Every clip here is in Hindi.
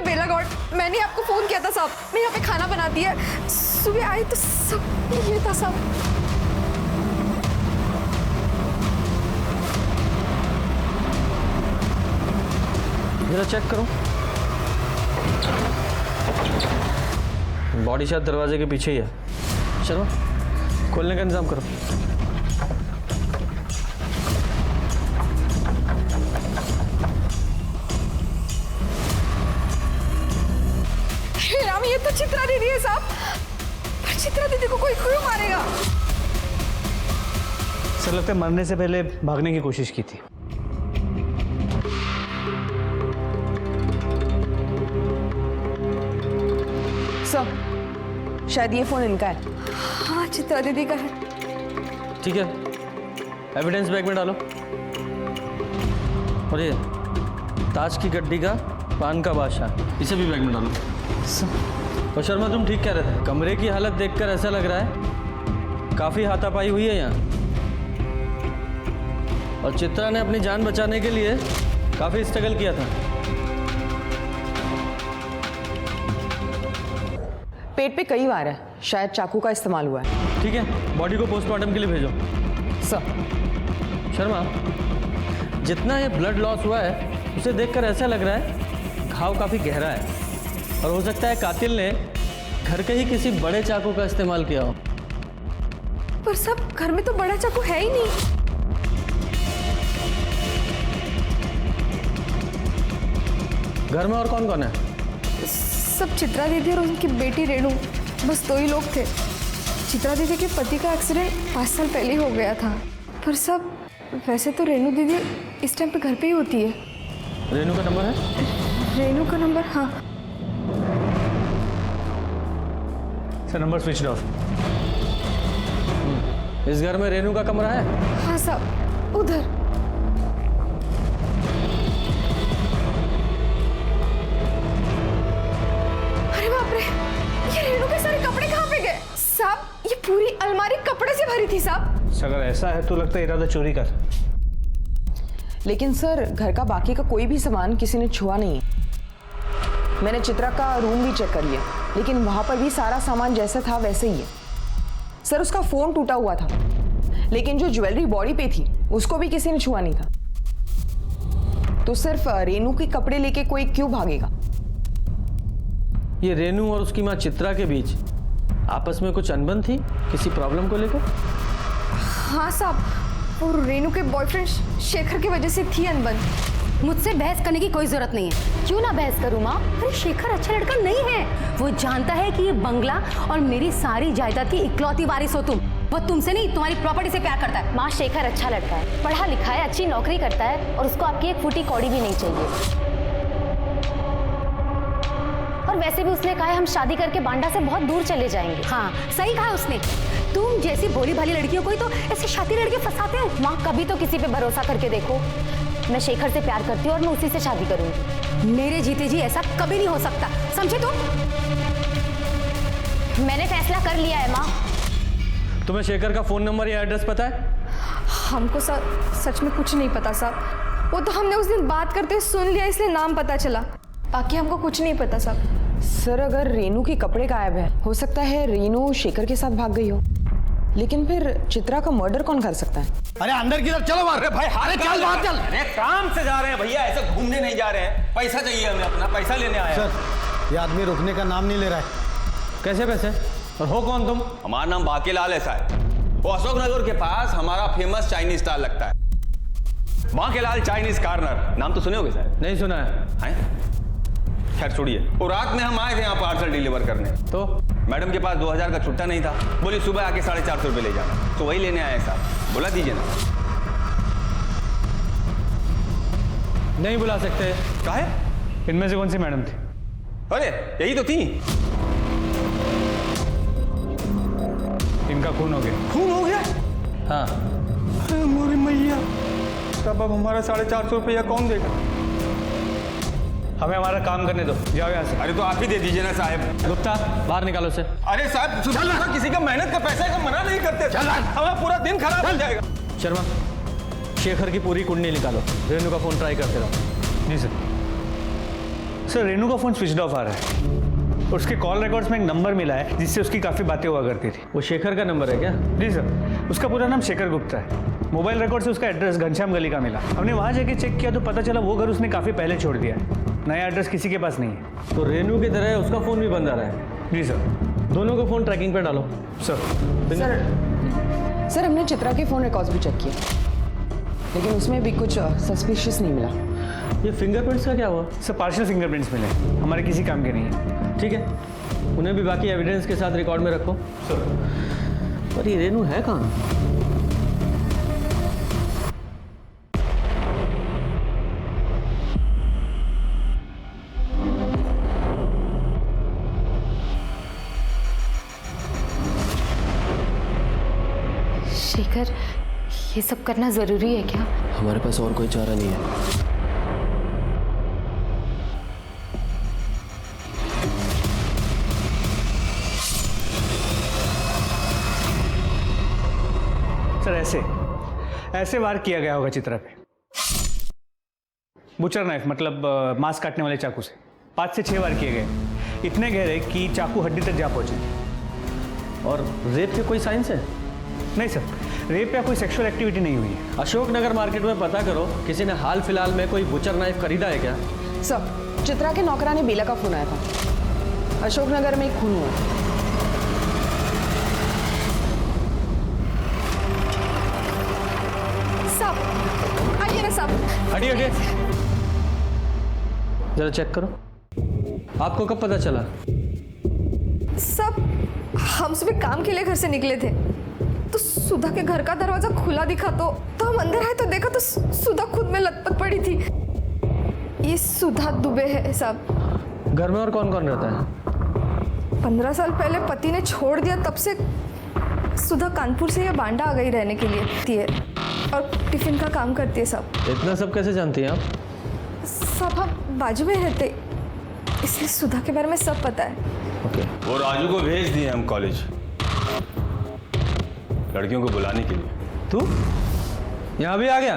बेला गौड़, मैंने आपको फोन किया था साहब। मैं यहाँ पे खाना बनाती है, सुबह आई तो सब ये था साहब। जरा चेक करो, बॉडी शायद दरवाजे के पीछे ही है। शर्मा, खोलने का इंतजाम करो। राम, ये तो चित्रा दीदी है साहब, पर चित्रा दीदी को कोई क्यों मारेगा? सर लगता है मरने से पहले भागने की कोशिश की थी। सर, शायद ये फोन इनका है। हाँ, चित्रा दीदी का है। ठीक है, एविडेंस बैग में डालो। और ये ताज की गड्डी का पान का बादशाह, इसे भी बैग में डालो। और शर्मा, तुम ठीक कह रहे थे, कमरे की हालत देखकर ऐसा लग रहा है काफी हाथापाई हुई है यहाँ, और चित्रा ने अपनी जान बचाने के लिए काफी स्ट्रगल किया था। पेट पे कई बार है, शायद चाकू का इस्तेमाल हुआ है। ठीक है, बॉडी को पोस्टमार्टम के लिए भेजो। सर, शर्मा, जितना ये ब्लड लॉस हुआ है उसे देखकर ऐसा लग रहा है घाव काफी गहरा है, और हो सकता है कातिल ने घर के ही किसी बड़े चाकू का इस्तेमाल किया हो। पर सब घर में तो बड़ा चाकू है ही नहीं। घर में और कौन कौन है? सब चित्रा दीदी और उनकी बेटी रेणु, बस 2 ही लोग थे। चित्रा दीदी के पति का एक्सीडेंट 5 साल पहले हो गया था। पर सब, वैसे तो रेणु दीदी इस टाइम पे घर पे ही होती है। रेणु का नंबर है? रेणु का नंबर? हाँ सर, नंबर स्विच ऑफ। इस घर में रेणु का कमरा है? हाँ साहब, उधर। अरे बाप रे, ये रेणु के सारे कपड़े कहाँ पे गए? साहब, ये पूरी अलमारी कपड़े से भरी थी साहब। अगर ऐसा है तो लगता है इरादा चोरी का। लेकिन सर घर का बाकी का कोई भी सामान किसी ने छुआ नहीं है। मैंने चित्रा का रूम भी चेक कर लिया, लेकिन वहां पर भी सारा सामान जैसा था वैसे ही है। सर उसका फोन टूटा हुआ था, लेकिन जो ज्वेलरी बॉडी पे थी उसको भी किसी ने छुआ नहीं था। तो सिर्फ रेणु के कपड़े लेके कोई क्यों भागेगा? ये रेणु और उसकी माँ चित्रा के बीच आपस में कुछ अनबन थी किसी प्रॉब्लम को लेकर? हाँ साहब, और रेणु के बॉयफ्रेंड शेखर की वजह से थी अनबन। मुझसे बहस करने की कोई जरूरत नहीं है। क्यों ना बहस करूं माँ? अरे शेखर अच्छा लड़का नहीं है। वो जानता है कि ये बंगला और मेरी सारी जायदाद की इकलौती वारिस हो तुम। वो तुमसे नहीं, तुम्हारी प्रॉपर्टी से प्यार करता है। माँ, शेखर अच्छा लड़का है, पढ़ा लिखा है, अच्छी नौकरी करता है, और उसको आपकी एक फूटी कौड़ी भी नहीं चाहिए। और वैसे भी उसने कहा है हम शादी करके बांडा से बहुत दूर चले जाएंगे। हाँ, सही कहा उसने। तुम जैसी भोली भाली लड़कियों को ही तो ऐसे शादी लड़के फंसाते हैं। माँ, कभी तो किसी पे भरोसा करके देखो। मैं शेखर से प्यार करती हूँ और मैं उसी से शादी करूंगी। मेरे जीते जी ऐसा कभी नहीं हो सकता, समझे तुम? मैंने फैसला कर लिया है माँ। तुम्हें शेखर का फोन नंबर या एड्रेस पता है? हमको सच में कुछ नहीं पता साहब। वो तो हमने उस दिन बात करते हुए सुन लिया, इसलिए नाम पता चला। बाकी हमको कुछ नहीं पता साहब। सर अगर रेणु के कपड़े गायब है, हो सकता है रेणु शेखर के साथ भाग गई हो, लेकिन फिर चित्रा का मर्डर कौन कर सकता है? अरे अंदर की तरफ चलो मार। अरे भाई हारे चल बाहर चल। अरे काम से जा रहे हैं भैया, ऐसे घूमने नहीं जा रहे हैं। पैसा चाहिए हमें, अपना पैसा लेने आए। सर, ये आदमी रुकने का नाम नहीं ले रहा है। कैसे पैसे? और हो कौन तुम? हमारा नाम बाकीलाल है साहब। वो अशोक नगर के पास हमारा फेमस चाइनीज स्टॉल लगता है, बाकीलाल चाइनीज कॉर्नर। नाम तो सुने होगे शायद। नहीं सुना है। खैर छोड़िए, वो रात में हम आए थे यहाँ पार्सल डिलीवर करने, तो मैडम के पास 2000 का छुट्टा नहीं था। बोली सुबह आके 450 रुपये ले जाना, तो वही लेने आए साहब। बुला दीजिए ना। नहीं बुला सकते। काहे? इनमें से कौन सी मैडम थी? अरे यही तो थी। इनका खून हो गया। खून हो गया? हाँ। मोरी मैया, तब अब हमारा 450 रुपया कौन देगा? हमें हमारा काम करने दो, जाओ यहाँ से। अरे तो आप ही दे दीजिए ना साहब। गुप्ता, बाहर निकालो से। अरे साहब, किसी का मेहनत का पैसा का मना नहीं करते। हमारा पूरा दिन खराब हो जाएगा। शर्मा, शेखर की पूरी कुंडली निकालो। रेणु का फोन ट्राई करते रहो। जी सर। सर रेनू का फ़ोन स्विच ऑफ आ रहा है। उसके कॉल रिकॉर्ड्स में एक नंबर मिला है जिससे उसकी काफ़ी बातें हुआ करती थी। वो शेखर का नंबर है क्या? जी सर, उसका पूरा नाम शेखर गुप्ता है। मोबाइल रिकॉर्ड से उसका एड्रेस घनश्याम गली का मिला। हमने वहाँ जाके चेक किया तो पता चला वो घर उसने काफ़ी पहले छोड़ दिया है। नया एड्रेस किसी के पास नहीं है। तो रेनू की तरह उसका फ़ोन भी बंद आ रहा है। जी सर। दोनों को फ़ोन ट्रैकिंग पे डालो। सर हमने चित्रा के फ़ोन रिकॉर्ड्स भी चेक किए, लेकिन उसमें भी कुछ सस्पिशियस नहीं मिला। ये फिंगरप्रिंट्स का क्या हुआ? सर पार्शियल फिंगरप्रिंट्स मिले, हमारे किसी काम के नहीं है। ठीक है, उन्हें भी बाकी एविडेंस के साथ रिकॉर्ड में रखो। सर पर ये रेनू है कहाँ? शेखर, ये सब करना जरूरी है क्या? हमारे पास और कोई चारा नहीं है। सर ऐसे वार किया गया होगा चित्रा पे। बुचर नाइफ मतलब मांस काटने वाले चाकू से 5 से 6 वार किए गए, इतने गहरे कि चाकू हड्डी तक जा पहुंचे। और रेप के कोई साइंस है? नहीं सर, रेप या कोई सेक्सुअल एक्टिविटी नहीं हुई है। अशोकनगर मार्केट में पता करो, किसी ने हाल फिलहाल में कोई बुचर नाइफ खरीदा है क्या? सर चित्रा के नौकरानी बेला का फोन आया था। अशोकनगर में एक खून हुआ। साहब आइए ना साहब। हटिए हटिए, जरा चेक करो। आपको कब पता चला? सब हम सुबह काम के लिए घर से निकले थे तो सुधा के घर का दरवाजा खुला दिखा तो हम अंदर आए तो देखा तो सुधा खुद में लटपट पड़ी थी। ये सुधा दुबे है साहब। घर में और कौन कौन रहता है? 15 साल पहले पति ने छोड़ दिया, तब से सुधा कानपुर से या बांडा आ गई रहने के लिए थी और टिफिन का काम करती है साहब। इतना सब कैसे जानती हैं आप? सब हम बाजू में रहते, इसलिए सुधा के बारे में सब पता है। वो राजू को भेज दिए हम कॉलेज लड़कियों को बुलाने के लिए। तू यहाँ भी आ गया?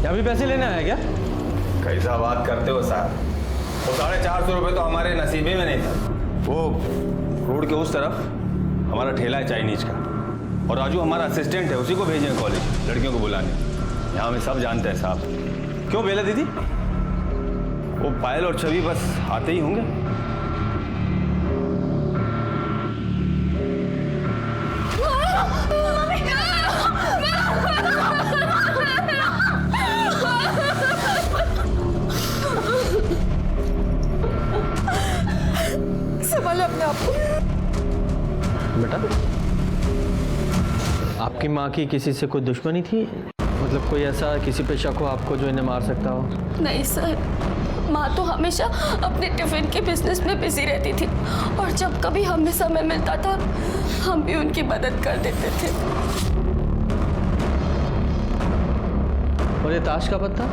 यहाँ भी पैसे लेने आया क्या? कैसा बात करते हो साहब? वो 450 रुपये तो हमारे नसीबे में नहीं था। वो रोड के उस तरफ हमारा ठेला है चाइनीज का, और राजू हमारा असिस्टेंट है, उसी को भेजे कॉलेज लड़कियों को बुलाने। यहाँ हमें सब जानते हैं साहब। क्यों बेला दीदी? वो पायल और छवि बस आते ही होंगे। संभाले अपने आप को। बेटा, आपकी माँ की किसी से कोई दुश्मनी थी? मतलब कोई ऐसा किसी पे शक हो आपको जो इन्हें मार सकता हो? नहीं सर, माँ तो हमेशा अपने टिफिन के बिजनेस में बिजी रहती थी और जब कभी हमें समय मिलता था हम भी उनकी मदद कर देते थे। और ये ताश का पत्ता?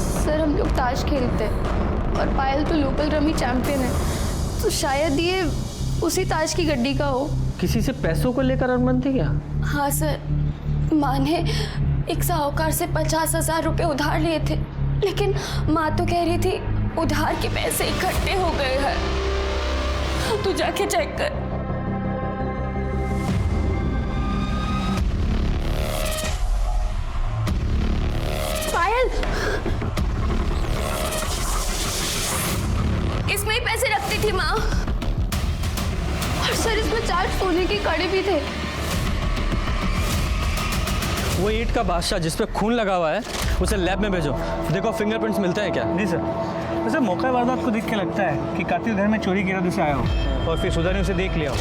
सर हम लोग ताश खेलते और पायल तो लोकल रमी चैंपियन है, तो शायद ये उसी ताश की गड्डी का हो। किसी से पैसों को लेकर अनबन थी क्या? हाँ सर, माँ ने एक साहूकार से 50,000 रुपये उधार लिए थे, लेकिन माँ तो कह रही थी उधार के पैसे इकट्ठे हो गए हैं। तू जाके चेक कर। पायल, इसमें ही पैसे रखती थी माँ, और सर इसमें 4 सोने की कड़े भी थे। वो ईंट का बादशाह जिस पे खून लगा हुआ है उसे लैब में भेजो, देखो फिंगरप्रिंट्स मिलते हैं क्या? जी सर। वैसे मौका वारदात को देख के लगता है कि कातिल घर में चोरी के इरादे से आया हो और फिर सुधा ने उसे देख लिया हो,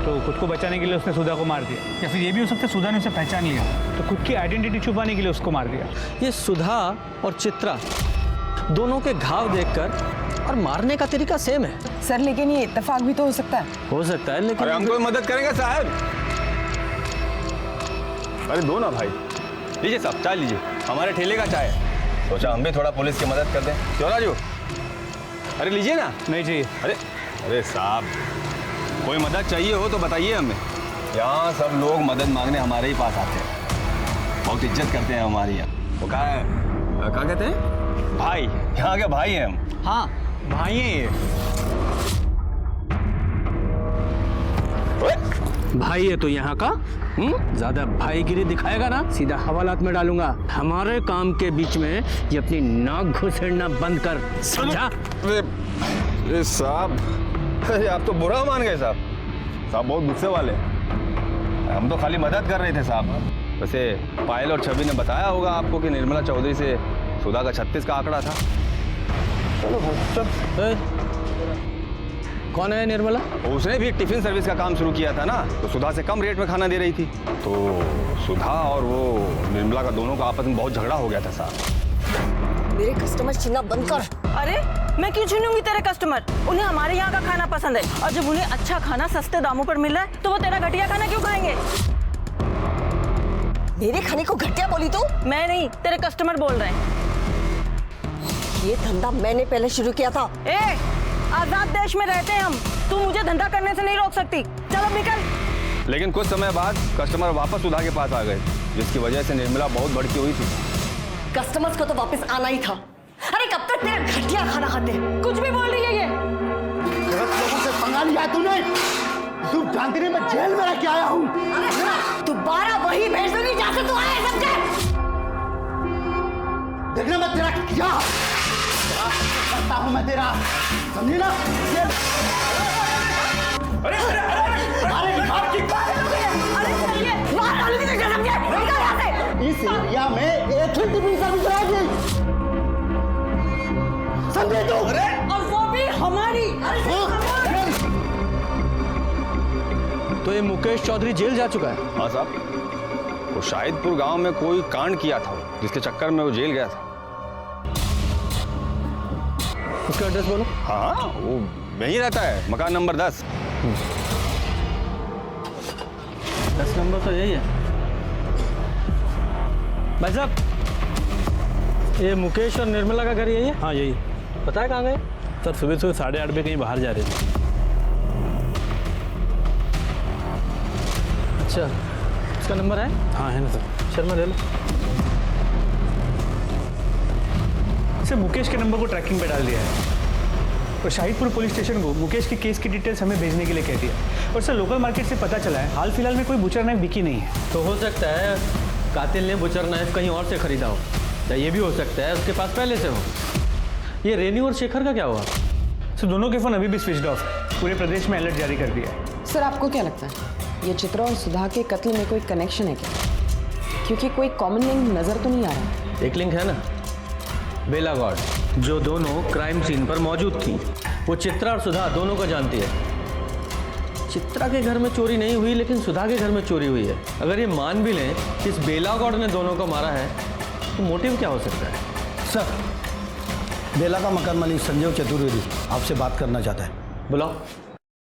तो खुद को बचाने के लिए उसने सुधा को मार दिया, या फिर ये भी हो सकता है सुधा ने उसे पहचान लिया तो खुद की आइडेंटिटी छुपाने के लिए उसको मार दिया। ये सुधा और चित्रा दोनों के घाव देखकर और मारने का तरीका सेम है। सर लेकिन ये इत्तेफाक भी तो हो सकता है। हो सकता है, लेकिन अरे हमको मदद करेंगे साहब? अरे दो ना भाई, लीजिए साहब चाय लीजिए, हमारे ठेले का चाय है। सोचा हम भी थोड़ा पुलिस की मदद कर दें, क्यों राजू? अरे लीजिए ना। नहीं चाहिए। अरे अरे साहब, कोई मदद चाहिए हो तो बताइए हमें। यहाँ सब लोग मदद मांगने हमारे ही पास आते हैं, बहुत इज्जत करते हैं हमारी यहाँ। वो कहा है क्या कहते हैं? भाई, यहाँ के भाई हैं हम। हाँ भाई हैं ये। भाई है तो यहाँ का ज्यादा भाईगिरी दिखाएगा ना सीधा हवालात में डालूंगा। हमारे काम के बीच में ये अपनी नाक घुसेड़ना बंद कर, समझा? अरे साहब, अरे आप तो बुरा मान गए साहब। साहब बहुत गुस्से वाले, हम तो खाली मदद कर रहे थे साहब। वैसे पायल और छवि ने बताया होगा आपको कि निर्मला चौधरी से सुधा का 36 का आंकड़ा था। कौन है निर्मला? उसने भी टिफिन सर्विस का काम शुरू किया था ना, तो सुधा से कम रेट में खाना दे रही थी। तो सुधा और वो निर्मला का दोनों का आपस में बहुत झगड़ा हो गया था साहब। मेरे कस्टमर छीनना बंद कर। अरे मैं क्यों छीनूंगी तेरे कस्टमर? उन्हें हमारे यहाँ का खाना पसंद है, और जब उन्हें अच्छा खाना सस्ते दामों पर मिल रहा है तो वो तेरा घटिया खाना क्यों खाएंगे? मेरे खाने को घटिया बोली तू? मैं नहीं, तेरे कस्टमर बोल रहे हैं। ये धंधा मैंने पहले शुरू किया था। आजाद देश में रहते हैं हम, तू मुझे धंधा करने से नहीं रोक सकती। चलो निकल। लेकिन कुछ समय बाद कस्टमर वापस सुधा के पास आ गए, जिसकी वजह से निर्मला बहुत भड़की हुई थी। कस्टमर्स को तो वापस आना ही था। अरे कब तक तेरा घटिया खाना खाते? कुछ भी बोल रही है ये। गलत लोगों से पंगा लिया तूने। तू जानती नहीं मैं जेल में रह के आया हूँ। दोबारा वही भेज दूंगी जहाँ से तू आया है। समझे? देखना मैं तेरा क्या करता हूँ मैं तेरा, समझी ना? अरे इस एरिया में एक ही टिफिन सर्विस रहेगी, समझे तू? और वो भी हमारी। तो ये मुकेश चौधरी जेल जा चुका है? हाँ साहब, वो शाहिदपुर गांव में कोई कांड किया था, जिसके चक्कर में वो जेल गया था। उसका एड्रेस बोलो। हाँ, वो यहीं रहता है, मकान नंबर 10। 10 नंबर तो यही है। भाई साहब, ये मुकेश और निर्मला का घर यही है? हाँ यही। पता है कहाँ गए? सर सुबह 8:30 बजे कहीं बाहर जा रहे थे। अच्छा, उसका नंबर है? हाँ है ना सर। शर्मा ले लो। सर मुकेश के नंबर को ट्रैकिंग पे डाल दिया है और शाहिदपुर पुलिस स्टेशन को मुकेश के केस की डिटेल्स हमें भेजने के लिए कह दिया। और सर लोकल मार्केट से पता चला है हाल फिलहाल में कोई बुचर नाइफ बिकी नहीं है। तो हो सकता है कातिल ने बुचर नाइफ कहीं और से खरीदा हो, या ये भी हो सकता है उसके पास पहले से हो। ये रेनू और शेखर का क्या हुआ? सर दोनों के फ़ोन अभी भी स्विच ऑफ है। पूरे प्रदेश में अलर्ट जारी कर दिया है। सर आपको क्या लगता है ये चित्रा और सुधा के कत्ल में कोई कनेक्शन है क्या? क्योंकि कोई कॉमन लिंक नजर तो नहीं आ रहा। एक लिंक है ना, बेला गौड़, जो दोनों क्राइम सीन पर मौजूद थी। वो चित्रा और सुधा दोनों को जानती है। चित्रा के घर में चोरी नहीं हुई, लेकिन सुधा के घर में चोरी हुई है। अगर ये मान भी लें कि इस बेला गौड़ ने दोनों को मारा है, तो मोटिव क्या हो सकता है? सर, बेला का मकान मालिक संजय चतुर्वेदी आपसे बात करना चाहता है। बुलाओ।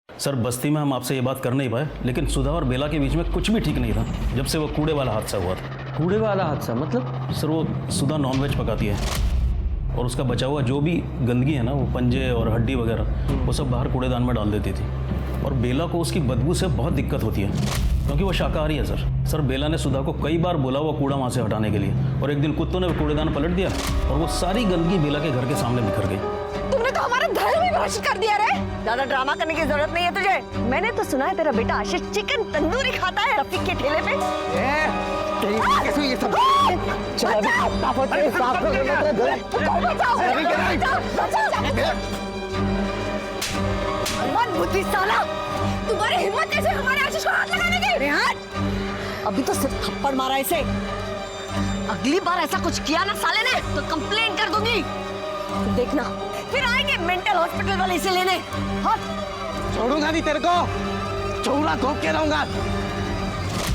सर बस्ती में हम आपसे ये बात कर नहीं पाए, लेकिन सुधा और बेला के बीच में कुछ भी ठीक नहीं था जब से वो कूड़े वाला हादसा हुआ था। कूड़े वाला हादसा मतलब? सर वो सुधा नॉनवेज पकाती है और उसका बचा हुआ जो भी गंदगी है ना, वो पंजे और हड्डी वगैरह, वो सब बाहर कूड़ेदान में डाल देती थी। और बेला को उसकी बदबू से बहुत दिक्कत होती है क्योंकि वो शाकाहारी है। सर बेला ने सुधा को कई बार बोला वो कूड़ा वहाँ से हटाने के लिए, और एक दिन कुत्तों ने कूड़ेदान पलट दिया और वो सारी गंदगी बेला के घर के सामने बिखर गई। तुमने तो हमारा धर्म ही भ्रष्ट कर दिया रे। ज्यादा ड्रामा करने की जरूरत नहीं है तुझे। मैंने तो सुना है तेरा बेटा आशीष चिकन तंदूरी खाता है रफीक के ठेले पे। ये सब बुद्धि साला, तुम्हारी हिम्मत कैसे हमारे आशीष को हाथ लगाने की? अभी तो सिर्फ थप्पड़ मारा इसे, अगली बार ऐसा कुछ किया ना साले ने तो कंप्लेंट कर दूंगी। देखना फिर आएंगे मेंटल हॉस्पिटल वाले इसे लेने। हट। छोड़ूंगा नहीं तेरे को, चौड़ा घोंप के रहूंगा।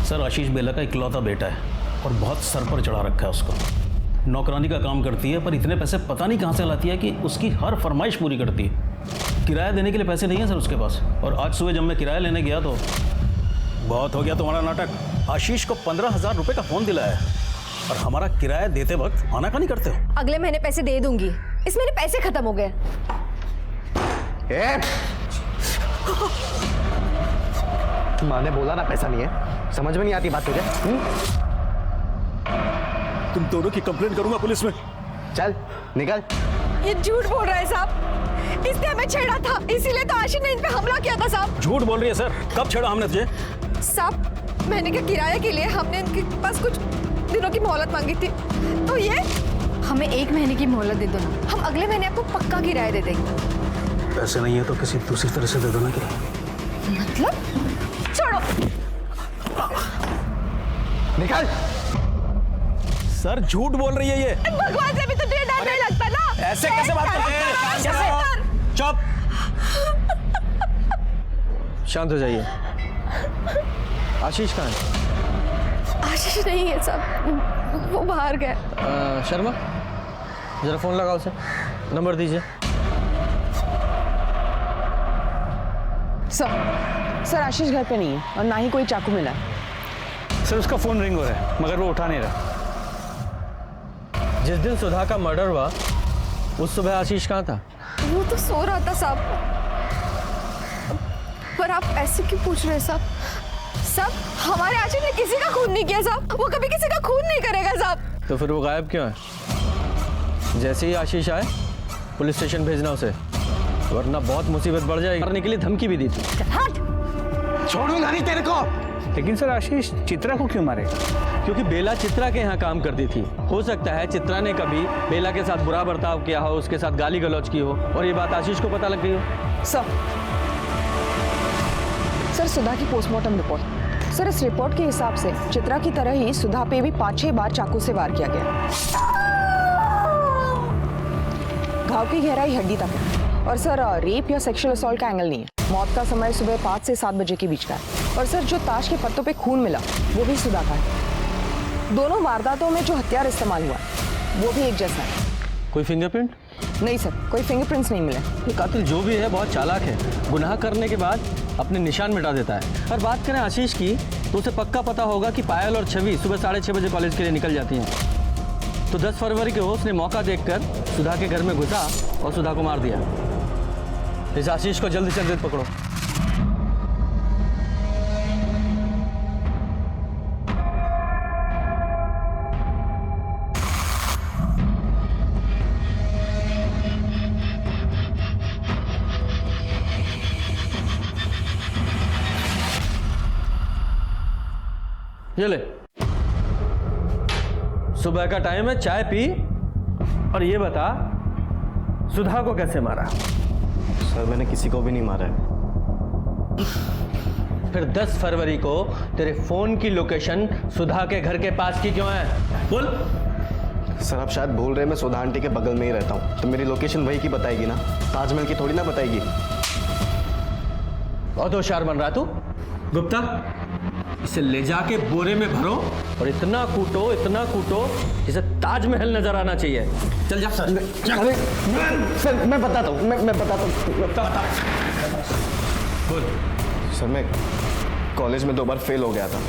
सर आशीष बेला का इकलौता बेटा है और बहुत सर पर चढ़ा रखा है उसको। नौकरानी का काम करती है, पर इतने पैसे पता नहीं कहाँ से लाती है कि उसकी हर फरमाइश पूरी करती है। किराया देने के लिए पैसे नहीं है सर उसके पास। और आज सुबह जब मैं किराया लेने गया तो बहुत हो गया तुम्हारा नाटक। आशीष को 15,000 रुपये का फ़ोन दिलाया है और हमारा किराया देते वक्त आनाकानी करते हो। अगले महीने पैसे दे दूंगी। इस महीने पैसे खत्म हो गए। माँ ने बोला ना पैसा नहीं है, समझ में नहीं आती बात तुझे? तुम दोनों की कंप्लेंट करूंगा पुलिस में। चल निकल। ये झूठ बोल रहा है साहब, इसने हमें छेड़ा था, इसीलिए तो आशिश ने इन पे हमला किया था साहब। झूठ बोल रही है सर, कब छेड़ा हमने तुझे? साहब महीने के किराए के लिए हमने इनके पास कुछ दिनों की मोहलत मांगी थी, तो ये हमें 1 महीने की मोहलत दे दो ना, हम अगले महीने आपको पक्का किराया दे देंगे। पैसे नहीं है तो किसी दूसरी तरह से दे दो ना किराया। मतलब? छोड़ो। निकल। सर झूठ बोल रही है ये। भगवान से भी तुझे डर नहीं लगता ना? ऐसे कैसे बात करते हैं? कैसे? चुप। शांत हो जाइए। आशीष कहाँ है? आशीष नहीं है साहब, वो बाहर गए। शर्मा जरा फोन लगाओ उसे, नंबर दीजिए। सर आशीष घर पे नहीं है और ना ही कोई चाकू मिला है। सर उसका फ़ोन रिंग हो रहा है मगर वो उठा नहीं रहा। जिस दिन सुधा का मर्डर हुआ उस सुबह आशीष कहाँ था? वो तो सो रहा था साहब। पर आप ऐसे क्यों पूछ रहे हैं साहब? साहब हमारे आशीष ने किसी का खून नहीं किया साहब, वो कभी किसी का खून नहीं करेगा साहब। तो फिर वो गायब क्यों है? जैसे ही आशीष आए पुलिस स्टेशन भेजना उसे, वरना बहुत मुसीबत बढ़ जाएगी। करने के लिए धमकी भी दी थी। छोड़ूंगा नहीं तेरे को। लेकिन सर आशीष चित्रा को क्यों मारे? क्योंकि बेला चित्रा के यहाँ काम करती थी। हो सकता है चित्रा ने कभी बेला के साथ बुरा बर्ताव किया हो, उसके साथ गाली गलौज की हो और ये बात आशीष को पता लग गई हो। सर सुधा की पोस्टमार्टम रिपोर्ट। सर इस रिपोर्ट के हिसाब से चित्रा की तरह ही सुधा पे भी 5-6 बार चाकू से वार किया गया। घाव की गहराई हड्डी तक है और सर रेप या सेक्सुअल असॉल्ट का एंगल नहीं है। मौत का समय सुबह 5 से 7 बजे के बीच का है और सर जो ताश के पत्तों पे खून मिला वो भी सुधा का है। दोनों वारदातों में जो हथियार इस्तेमाल हुआ वो भी एक जैसा है। कोई फिंगरप्रिंट? नहीं सर, कोई फिंगरप्रिंट्स नहीं मिले। ये कातिल जो भी है बहुत चालाक है, गुनाह करने के बाद अपने निशान मिटा देता है। और बात करें आशीष की तो उसे पक्का पता होगा कि पायल और छवि सुबह 6:30 बजे कॉलेज के लिए निकल जाती हैं। तो 10 फरवरी को उसने मौका देखकर सुधा के घर में घुसा और सुधा को मार दिया। इस आशीष को जल्दी से जल्दी पकड़ो। ये ले, सुबह का टाइम है, चाय पी और ये बता सुधा को कैसे मारा? सर मैंने किसी को भी नहीं मारा है। फिर 10 फरवरी को तेरे फोन की लोकेशन सुधा के घर के पास की क्यों है? बोल। सर आप शायद भूल रहे, मैं सुधा आंटी के बगल में ही रहता हूँ, तो मेरी लोकेशन वही की बताएगी ना, ताजमहल की थोड़ी ना बताएगी। बहुत होशियार बन रहा तू। गुप्ता इसे ले जाके बोरे में भरो और इतना कूटो जिसे ताजमहल नजर आना चाहिए। चल जा। अरे सर मैं बताता हूँ, मैं बताता हूँ। बोल। सर मैं कॉलेज में 2 बार फेल हो गया था,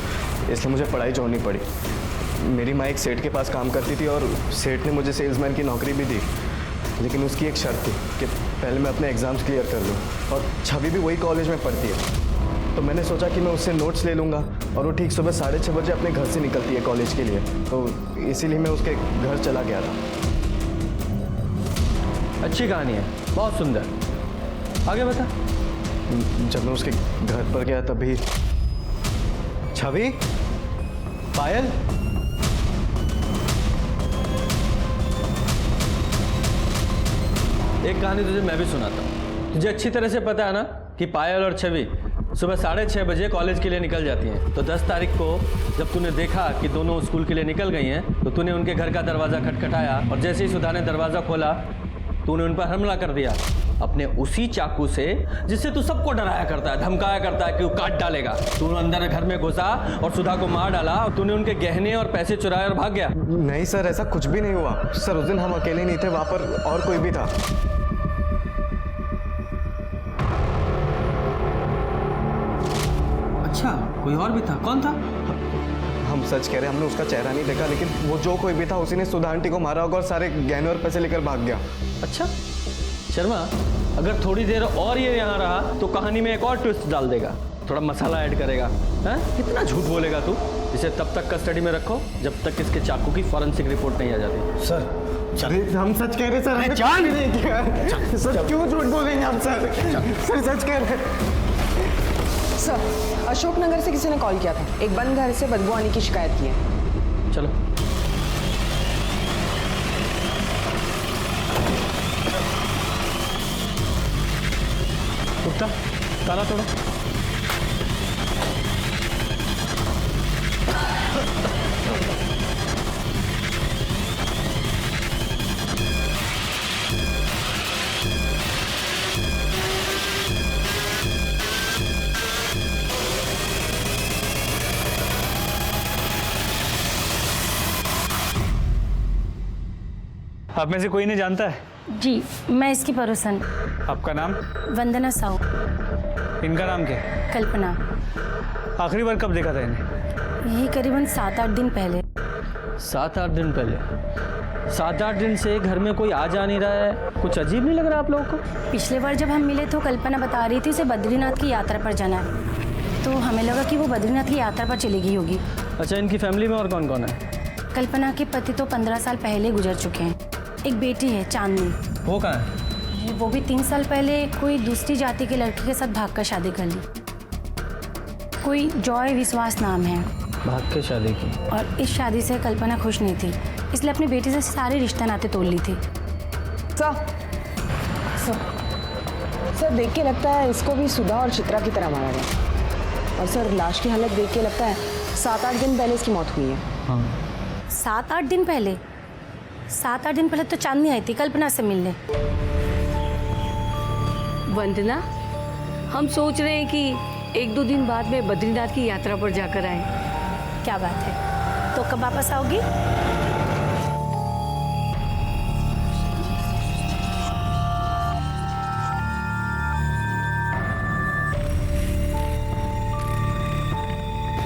इसलिए मुझे पढ़ाई छोड़नी पड़ी। मेरी माँ एक सेठ के पास काम करती थी और सेठ ने मुझे सेल्समैन की नौकरी भी दी, लेकिन उसकी एक शर्त थी कि पहले मैं अपने एग्ज़ाम्स क्लियर कर लूँ। और छवि भी वही कॉलेज में पढ़ती है, तो मैंने सोचा कि मैं उससे नोट्स ले लूँगा और वो ठीक सुबह 6:30 बजे अपने घर से निकलती है कॉलेज के लिए, तो इसीलिए मैं उसके घर चला गया था। अच्छी कहानी है, बहुत सुंदर। आगे बता। जब मैं उसके घर पर गया तभी छवि, पायल, एक कहानी तुझे मैं भी सुनाता हूँ। तुझे अच्छी तरह से पता है ना कि पायल और छवि सुबह 6:30 बजे कॉलेज के लिए निकल जाती हैं। तो 10 तारीख को जब तूने देखा कि दोनों स्कूल के लिए निकल गई हैं, तो तूने उनके घर का दरवाज़ा खटखटाया और जैसे ही सुधा ने दरवाज़ा खोला तूने उन पर हमला कर दिया अपने उसी चाकू से जिससे तू सबको डराया करता है, धमकाया करता है कि वो काट डालेगा। तू अंदर घर में घुसा और सुधा को मार डाला और तूने उनके गहने और पैसे चुराए और भाग गया। नहीं सर, ऐसा कुछ भी नहीं हुआ सर। उस दिन हम अकेले नहीं थे, वहाँ पर और कोई भी था। अच्छा, कोई और भी था? कौन था? हम सच कह रहे हैं, हमने उसका चेहरा नहीं देखा, लेकिन वो जो कोई भी था उसी ने सुधा आंटी को मारा होगा और सारे गहने और पैसे लेकर भाग गया। अच्छा शर्मा, अगर थोड़ी देर और ये यहाँ रहा तो कहानी में एक और ट्विस्ट डाल देगा, थोड़ा मसाला ऐड करेगा। हैं? कितना झूठ बोलेगा तू? इसे तब तक कस्टडी में रखो जब तक इसके चाकू की फॉरेंसिक रिपोर्ट नहीं आ जाती। सर हम सच कह रहे सर, जान नहीं किया सर, क्यों झूठ बोलेंगे हम सर सच कह रहे। सर अशोकनगर से किसी ने कॉल किया था, एक बंद घर से बदबू आने की शिकायत की है। चलो। उठता, ताला तोड़ो। आप में से कोई नहीं जानता है? जी, मैं इसकी पड़ोसन। आपका नाम? वंदना साहू। इनका नाम क्या है? कल्पना। आखिरी बार कब देखा था इन्हें? यही करीबन 7-8 दिन पहले। 7-8 दिन पहले? 7-8 दिन से घर में कोई आ जा नहीं रहा है, कुछ अजीब नहीं लग रहा आप लोगों को? पिछले बार जब हम मिले तो कल्पना बता रही थी उसे बद्रीनाथ की यात्रा पर जाना है, तो हमें लगा कि वो बद्रीनाथ की यात्रा पर चली गई होगी। अच्छा, इनकी फैमिली में और कौन कौन है? कल्पना के पति तो 15 साल पहले गुजर चुके हैं। एक बेटी है चांदनी। वो कहाँ है? वो भी 3 साल पहले कोई दूसरी जाति के लड़के के साथ भागकर शादी कर ली। कोई जॉय विश्वास नाम है। भाग के शादी की? और इस शादी से कल्पना खुश नहीं थी, इसलिए अपनी बेटी से सारे रिश्ते नाते तोड़ ली थी। सर देख के लगता है इसको भी सुधा और चित्रा की तरह मारा गया। और सर लाश की हालत देख के लगता है 7-8 दिन पहले इसकी मौत हुई है। हाँ। 7-8 दिन पहले? 7-8 दिन पहले तो चांदनी आई थी कल्पना से मिलने। वंदना, हम सोच रहे हैं कि 1-2 दिन बाद में बद्रीनाथ की यात्रा पर जाकर आए। क्या बात है, तो कब वापस आओगी?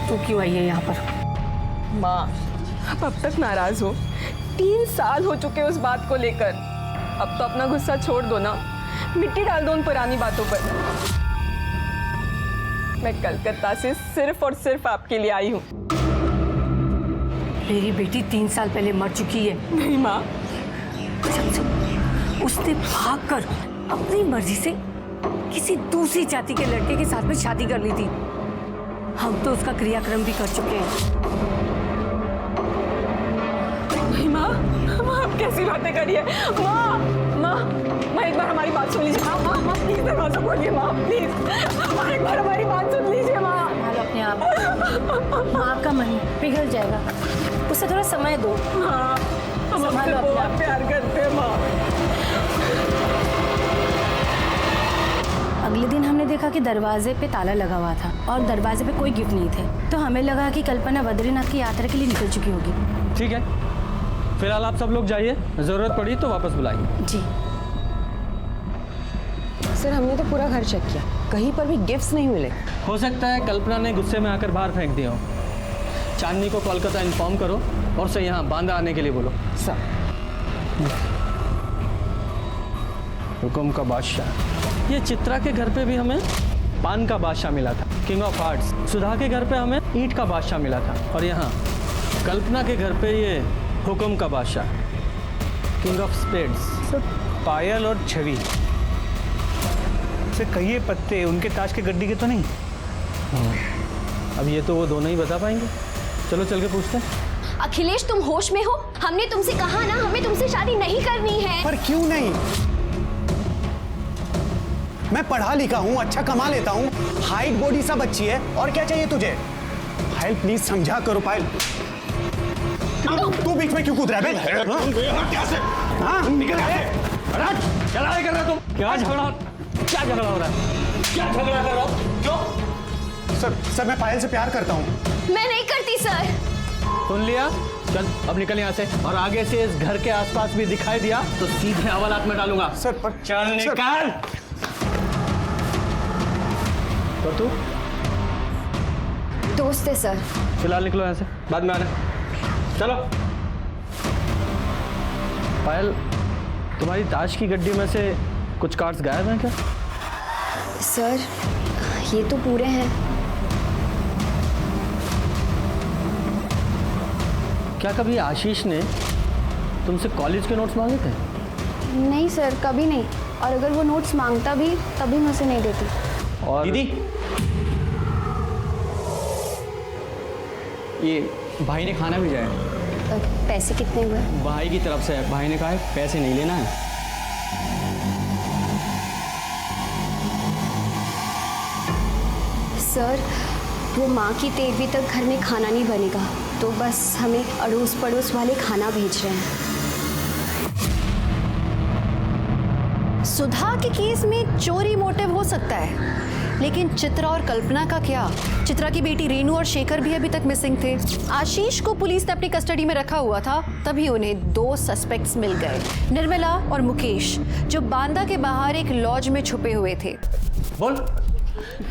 तू क्यों आई है यहाँ पर? माँ, आप अब तक नाराज हो। 3 साल हो चुके उस बात को लेकर। अब तो अपना गुस्सा छोड़ दो ना, मिट्टी डाल दो उन पुरानी बातों पर। मैं कलकत्ता से सिर्फ और सिर्फ आपके लिए आई हूँ। मेरी बेटी 3 साल पहले मर चुकी है। नहीं माँ, उसने भागकर अपनी मर्जी से किसी दूसरी जाति के लड़के के साथ में शादी कर ली थी। हम तो उसका क्रियाक्रम भी कर चुके हैं। नहीं माँ, आप कैसी बातें करिए? माँ, एक बार हमारी बात सुन लीजिए। माँ प्लीज दरवाजा खोलिए। माँ प्लीज, एक बार हमारी बात सुन लीजिए। माँ अपने आप, माँ का मन पिघल जाएगा, उसे थोड़ा समय दो। हाँ, हम आपसे बहुत प्यार करते हैं माँ। अगले दिन हमने देखा कि दरवाजे पे ताला लगा हुआ था और दरवाजे पे कोई गिफ्ट नहीं थे, तो हमें लगा कि कल्पना बद्रीनाथ की यात्रा के लिए निकल चुकी होगी। ठीक है, फिलहाल आप सब लोग जाइए, जरूरत पड़ी तो वापस बुलाइए। जी सर, हमने तो पूरा घर चेक किया, कहीं पर भी गिफ्ट्स नहीं मिले। हो सकता है कल्पना ने गुस्से में आकर बाहर फेंक दिया हो। चांदनी को कोलकाता इन्फॉर्म करो और उसे यहाँ बांदा आने के लिए बोलो। सर, हुकुम का बादशाह। ये चित्रा के घर पे भी हमें पान का बादशाह मिला था, किंग ऑफ हार्ट्स। सुधा के घर पे हमें ईंट का बादशाह मिला था, और यहाँ कल्पना के घर पे ये हुकुम का बादशाह, किंग ऑफ स्पेड्स। सर, पायल और छवि से कहिए पत्ते उनके ताश के गड्डी के तो नहीं? अब ये तो वो दोनों ही बता पाएंगे। चलो चल के पूछते हैं। अखिलेश, तुम होश में हो? हमने तुमसे कहा ना, हमें तुमसे शादी नहीं करनी है। पर क्यों नहीं? मैं पढ़ा लिखा हूँ, अच्छा कमा लेता हूँ, हाइट बॉडी सब अच्छी है, और क्या चाहिए तुझे? पायल प्लीज समझा करो। पायल, तू बीच में क्यों कूद रहा है? निकल क्या लड़ाई कर रहे हो तुम? क्या झगड़ा हो रहा है? क्या झगड़ा कर रहे हो? क्यों? सर मैं पायल से प्यार करता हूँ। मैं नहीं करती सर। सुन लिया? चल अब निकल यहाँ से, और आगे से इस घर के आसपास भी दिखाई दिया तो सीधे हवालात में डालूंगा। सर पर चल निकाल। तो तू दोस्त है सर। फिलहाल निकलो यहाँ से, बाद में आना। चलो। पायल, तुम्हारी ताश की गड्डी में से कुछ कार्ड्स गायब हैं क्या? सर, ये तो पूरे हैं। क्या कभी आशीष ने तुमसे कॉलेज के नोट्स मांगे थे? नहीं सर, कभी नहीं। और अगर वो नोट्स मांगता भी तभी मैं उसे नहीं देती। और दीदी, ये भाई ने खाना भेजा है। पैसे कितने हुए? भाई की तरफ से भाई ने कहा है पैसे नहीं लेना है। सर, वो माँ की तेरहवीं तक घर में खाना नहीं बनेगा, तो बस हमें अड़ोस पड़ोस वाले खाना भेज रहे हैं। सुधा के केस में चोरी मोटिव हो सकता है, लेकिन चित्रा और कल्पना का क्या? चित्रा की बेटी रेनू और शेखर भी अभी तक मिसिंग थे। आशीष को पुलिस ने अपनी कस्टडी में रखा हुआ था, तभी उन्हें 2 सस्पेक्ट्स मिल गए, निर्मला और मुकेश, जो बांदा के बाहर एक लॉज में छुपे हुए थे। बोल,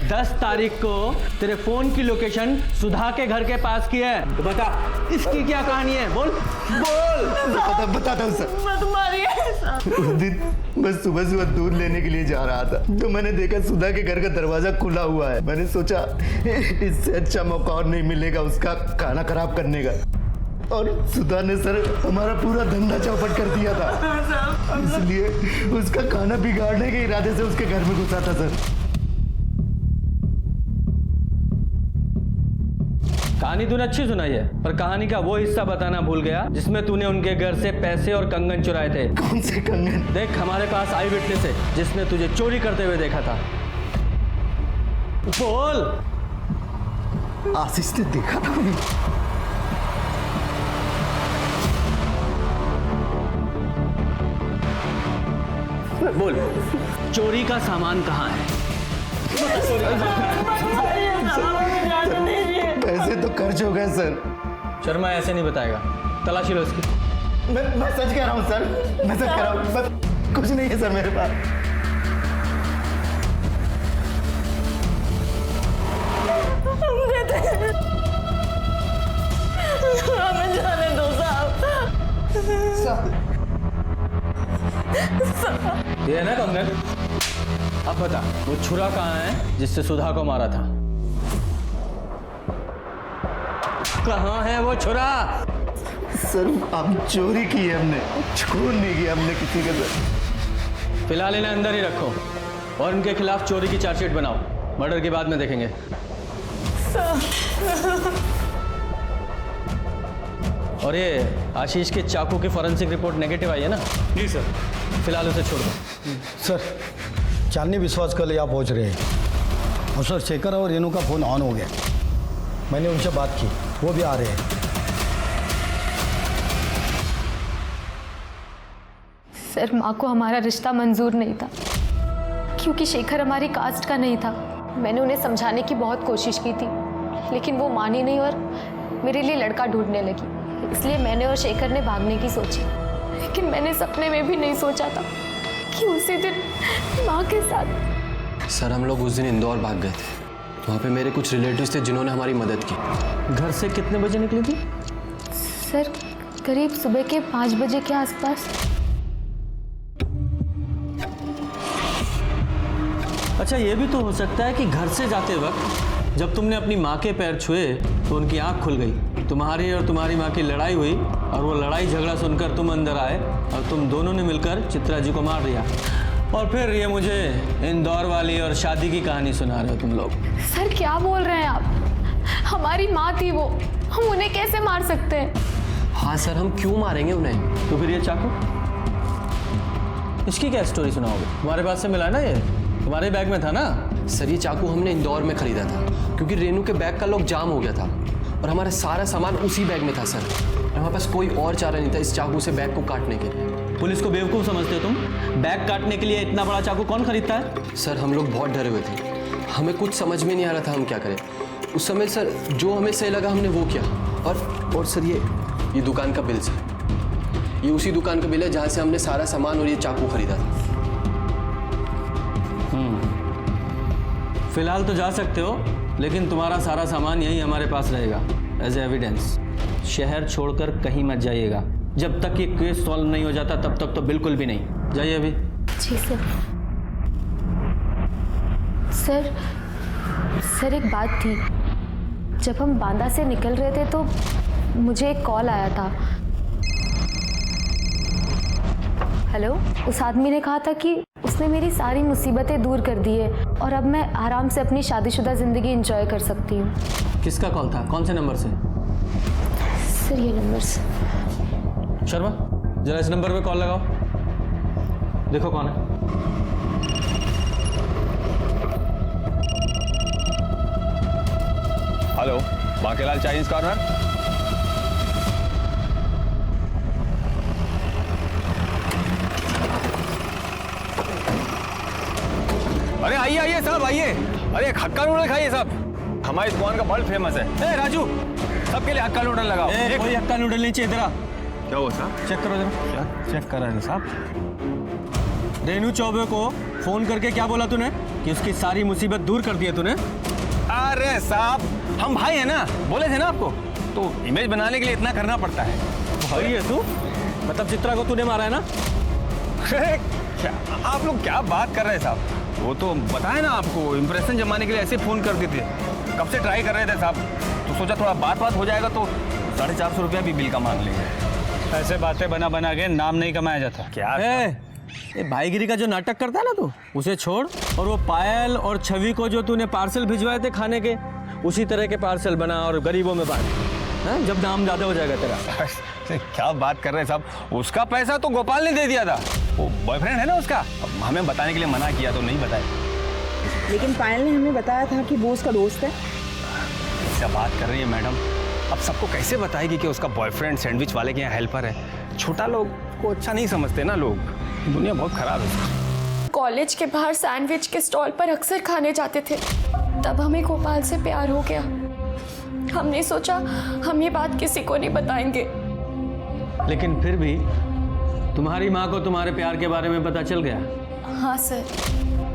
10 तारीख को तेरे फोन की लोकेशन सुधा के घर के पास की है, तो बता इसकी क्या कहानी है? बोल बोल। बताता हूँ सर। उस दिन मैं सुबह सुबह दूध लेने के लिए जा रहा था, तो मैंने देखा सुधा के घर का दरवाजा खुला हुआ है। मैंने सोचा इससे अच्छा मौका और नहीं मिलेगा उसका खाना खराब करने का, और सुधा ने सर हमारा पूरा धंधा चौपट कर दिया था, इसलिए उसका खाना बिगाड़ने के इरादे से उसके घर में घुसा था सर। कहानी तूने अच्छी सुनाई है, पर कहानी का वो हिस्सा बताना भूल गया जिसमें तूने उनके घर से पैसे और कंगन चुराए थे। कौन से कंगन? देख, हमारे पास आई विटनेस है जिसने तुझे चोरी करते हुए देखा था। बोल। आशीष ने देखा था उन्हें। बोल, चोरी का सामान कहाँ है? पैसे तो खर्च हो गए सर। शर्मा ऐसे नहीं बताएगा, तलाशी लो इसकी। मैं सच कह रहा हूँ सर, मैं सच कह रहा हूँ, कुछ नहीं है सर मेरे पास। हमें जाने दो साहब। ये है ना कंगन? अब बता, वो छुरा कहाँ है जिससे सुधा को मारा था? कहाँ है वो छुरा? सर अब चोरी की है हमने, खून नहीं किया हमने किसी के साथ। फिलहाल इन्हें अंदर ही रखो और इनके खिलाफ चोरी की चार्जशीट बनाओ, मर्डर के बाद में देखेंगे। और ये आशीष के चाकू की फॉरेंसिक रिपोर्ट नेगेटिव आई है ना? जी सर। फिलहाल उसे छोड़ दो। सर, चांदनी विश्वास कल यहाँ पहुँच रहे हैं, और सर शेखर और रेनू का फ़ोन ऑन हो गया। मैंने उनसे बात की, वो भी आ रहे हैं। सर, माँ को हमारा रिश्ता मंजूर नहीं था, क्योंकि शेखर हमारी कास्ट का नहीं था। मैंने उन्हें समझाने की बहुत कोशिश की थी, लेकिन वो मानी नहीं और मेरे लिए लड़का ढूंढने लगी। इसलिए मैंने और शेखर ने भागने की सोची, लेकिन मैंने सपने में भी नहीं सोचा था कि उसी दिन माँ के साथ। सर, हम लोग उस दिन इंदौर भाग गए थे। वहाँ पे मेरे कुछ रिलेटिव्स थे जिन्होंने हमारी मदद की। घर से कितने बजे निकली थी? सर, करीब सुबह के 5 बजे के आसपास। अच्छा, ये भी तो हो सकता है कि घर से जाते वक्त जब तुमने अपनी माँ के पैर छुए तो उनकी आंख खुल गई, तुम्हारी और तुम्हारी माँ की लड़ाई हुई, और वो लड़ाई झगड़ा सुनकर तुम अंदर आए और तुम दोनों ने मिलकर चित्रा जी को मार दिया, और फिर ये मुझे इंदौर वाली और शादी की कहानी सुना रहे हो तुम लोग। सर, क्या बोल रहे हैं आप? हमारी माँ थी वो, हम उन्हें कैसे मार सकते हैं? हाँ सर, हम क्यों मारेंगे उन्हें? तो फिर ये चाकू, इसकी क्या स्टोरी सुनाओगे? तुम्हारे पास से मिला ना, ये तुम्हारे बैग में था ना? सर, ये चाकू हमने इंदौर में खरीदा था, क्योंकि रेनू के बैग का लॉक जाम हो गया था, और हमारा सारा सामान उसी बैग में था सर। हमारे पास कोई और चारा नहीं था इस चाकू से बैग को काटने के लिए। पुलिस को बेवकूफ़ समझते हो तुम? बैग काटने के लिए इतना बड़ा चाकू कौन खरीदता है? सर, हम लोग बहुत डरे हुए थे, हमें कुछ समझ में नहीं आ रहा था हम क्या करें। उस समय सर जो हमें सही लगा हमने वो किया। और सर, ये दुकान का बिल सर, ये उसी दुकान का बिल है जहाँ से हमने सारा सामान और ये चाकू खरीदा था। फिलहाल तो जा सकते हो, लेकिन तुम्हारा सारा सामान यही हमारे पास रहेगा एज एविडेंस। शहर छोड़कर कहीं मत जाइएगा, जब तक ये केस सॉल्व नहीं हो जाता तब तक तो बिल्कुल भी नहीं। जाइए अभी। जी सर। सर, एक बात थी। जब हम बांदा से निकल रहे थे तो मुझे एक कॉल आया था। हेलो, उस आदमी ने कहा था कि उसने मेरी सारी मुसीबतें दूर कर दी है और अब मैं आराम से अपनी शादीशुदा ज़िंदगी एंजॉय कर सकती हूँ। किसका कॉल था? कौन से नंबर से? सर ये नंबर से। शर्मा, जरा इस नंबर पे कॉल लगाओ, देखो कौन है। Hello, Bankelal Chinese corner. अरे आइए आइए साहब, आइए। अरे हक्का नूडल खाइए साहब, हमारी दुकान का बहुत फेमस है। राजू, सबके लिए हक्का नूडल लगाओ। कोई हक्का नूडल नहीं चाहिए तेरा। क्या हुआ साहब? चेक करो जरा। क्या चेक कर रहे हैं साहब? रेनू चौबे को फोन करके क्या बोला तूने कि उसकी सारी मुसीबत दूर कर दी है तूने? अरे साहब, हम भाई हैं ना, बोले थे ना आपको, तो इमेज बनाने के लिए इतना करना पड़ता है। भाई है तू? मतलब चित्रा को तूने मारा है ना? क्या आप लोग क्या बात कर रहे हैं साहब? वो तो बताया ना आपको, इंप्रेशन जमाने के लिए ऐसे फोन कर देते। कब से ट्राई कर रहे थे साहब, तो सोचा थोड़ा बात हो जाएगा तो 450 रुपया भी बिल का मांग लेंगे। ऐसे बातें बना बना के नाम नहीं कमाया जाता। क्या ये भाईगिरी का जो नाटक करता है ना तू, उसे छोड़ और वो पायल और छवि को जो तूने पार्सल भिजवाए थे खाने के, उसी तरह के पार्सल बना और गरीबों में बांट, जब दाम ज्यादा हो जाएगा तेरा। क्या बात कर रहे हैं साहब? उसका पैसा तो गोपाल ने दे दिया था, वो बॉयफ्रेंड है ना उसका। अब हमें बताने के लिए मना किया तो नहीं बताया। लेकिन पायल ने हमें बताया था कि वो उसका दोस्त है। क्या बात कर रही है मैडम? अब सबको कैसे बताएगी कि उसका बॉयफ्रेंड सैंडविच वाले के यहाँ हेल्पर है? छोटा लोग को अच्छा नहीं समझते ना लोग, दुनिया बहुत खराब है। कॉलेज के बाहर सैंडविच के स्टॉल पर अक्सर खाने जाते थे, तब हमें गोपाल से प्यार हो गया। हमने सोचा हम ये बात किसी को नहीं बताएंगे। लेकिन फिर भी तुम्हारी माँ को तुम्हारे प्यार के बारे में पता चल गया? हाँ सर,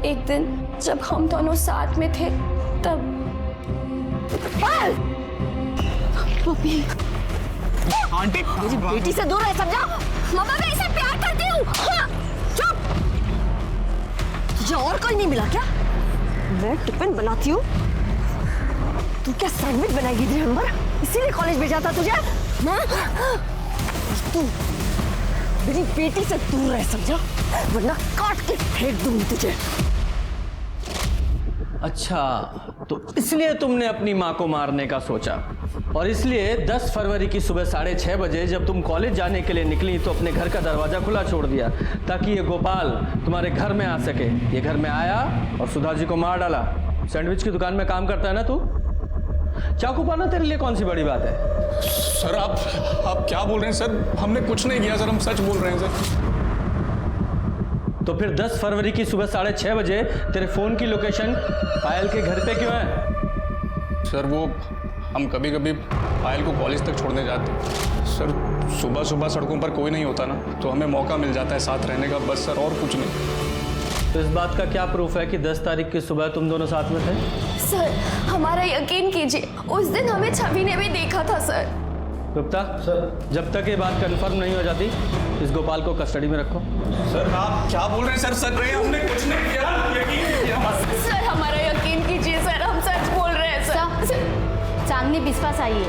एक दिन जब हम दोनों साथ में थे तब। आंटी, मेरी बेटी से दूर है, समझा? मामा, मैं इसे प्यार करती हूँ। हाँ, चुप। तुझे और कोई नहीं मिला क्या? मैं टिफिन बनाती हूँ, तू क्या सैंडविच बनाएगी दिन भर? इसीलिए कॉलेज भेजा था तुझे? तू मेरी बेटी से दूर रह, समझा? वरना काट के फेंक दूंगी तुझे। अच्छा, तो इसलिए तुमने अपनी माँ को मारने का सोचा, और इसलिए 10 फरवरी की सुबह 6:30 बजे जब तुम कॉलेज जाने के लिए निकली तो अपने घर का दरवाजा खुला छोड़ दिया ताकि ये गोपाल तुम्हारे घर में आ सके। ये घर में आया और सुधा जी को मार डाला। सैंडविच की दुकान में काम करता है ना तू? चाकू पाना तेरे लिए कौन सी बड़ी बात है? सर आप क्या बोल रहे हैं सर? हमने कुछ नहीं किया सर, हम सच बोल रहे हैं सर। तो फिर 10 फरवरी की सुबह 6:30 बजे तेरे फोन की लोकेशन पायल के घर पे क्यों है? सर वो हम कभी कभी पायल को कॉलेज तक छोड़ने जाते हैं सर। सुबह सुबह सड़कों पर कोई नहीं होता ना, तो हमें मौका मिल जाता है साथ रहने का, बस सर, और कुछ नहीं। तो इस बात का क्या प्रूफ है कि 10 तारीख की सुबह तुम दोनों साथ में थे? सर, हमारा यकीन कीजिए, उस दिन हमें छवि ने भी देखा था सर। गुप्ता सर, जब तक ये बात कंफर्म नहीं हो जाती इस गोपाल को कस्टडी में रखो। सर आप क्या बोल रहे हैं सर? सच रहे हैं, हमने कुछ नहीं किया, यकीन कीजिए। सर हमारा यकीन कीजिए सर, हम सच बोल रहे हैं सर। चांदनी, विश्वास आइए।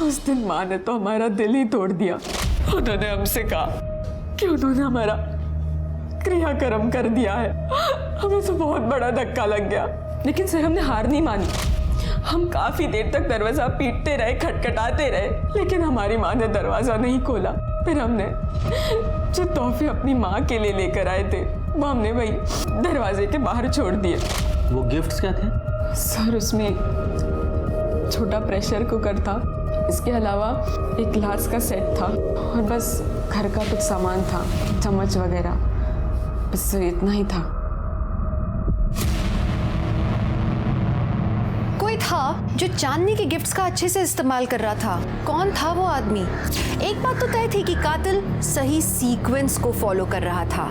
उस दिन माँ ने तो हमारा दिल ही तोड़ दिया। उन्होंने हमसे कहा कि उन्होंने हमारा क्रियाकर्म कर दिया है। हमें तो बहुत बड़ा धक्का लग गया, लेकिन सर हमने हार नहीं मानी। हम काफी देर तक दरवाजा पीटते रहे, खटखटाते रहे, लेकिन हमारी माँ ने दरवाजा नहीं खोला। फिर हमने जो तोहफे अपनी माँ के लिए लेकर आए थे वो हमने वही दरवाजे के बाहर छोड़ दिए। वो गिफ्ट्स क्या थे? सर उसमें छोटा प्रेशर कुकर था, इसके अलावा एक ग्लास का सेट था और बस घर का कुछ सामान था, चम्मच वगैरह, बस इतना ही था। कोई था जो चांदनी के गिफ्ट्स का अच्छे से इस्तेमाल कर रहा था। कौन था वो आदमी? एक बात तो तय थी कि कातिल सही सीक्वेंस को फॉलो कर रहा था।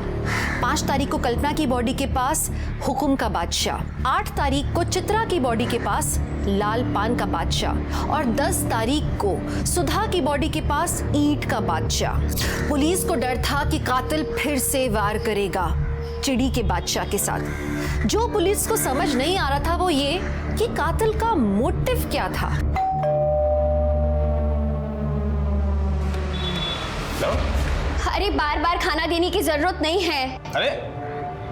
5 तारीख को कल्पना की बॉडी के पास हुकुम का बादशाह, 8 तारीख को चित्रा की बॉडी के पास लाल पान का बादशाह और 10 तारीख को सुधा की बॉडी के पास ईंट का बादशाह। पुलिस को डर था कि कातिल फिर से वार करेगा चिड़ी के बादशाह के साथ। जो पुलिस को समझ नहीं आ रहा था वो ये कि कातिल का मोटिव क्या था। लो। अरे बार बार खाना देने की जरूरत नहीं है। अरे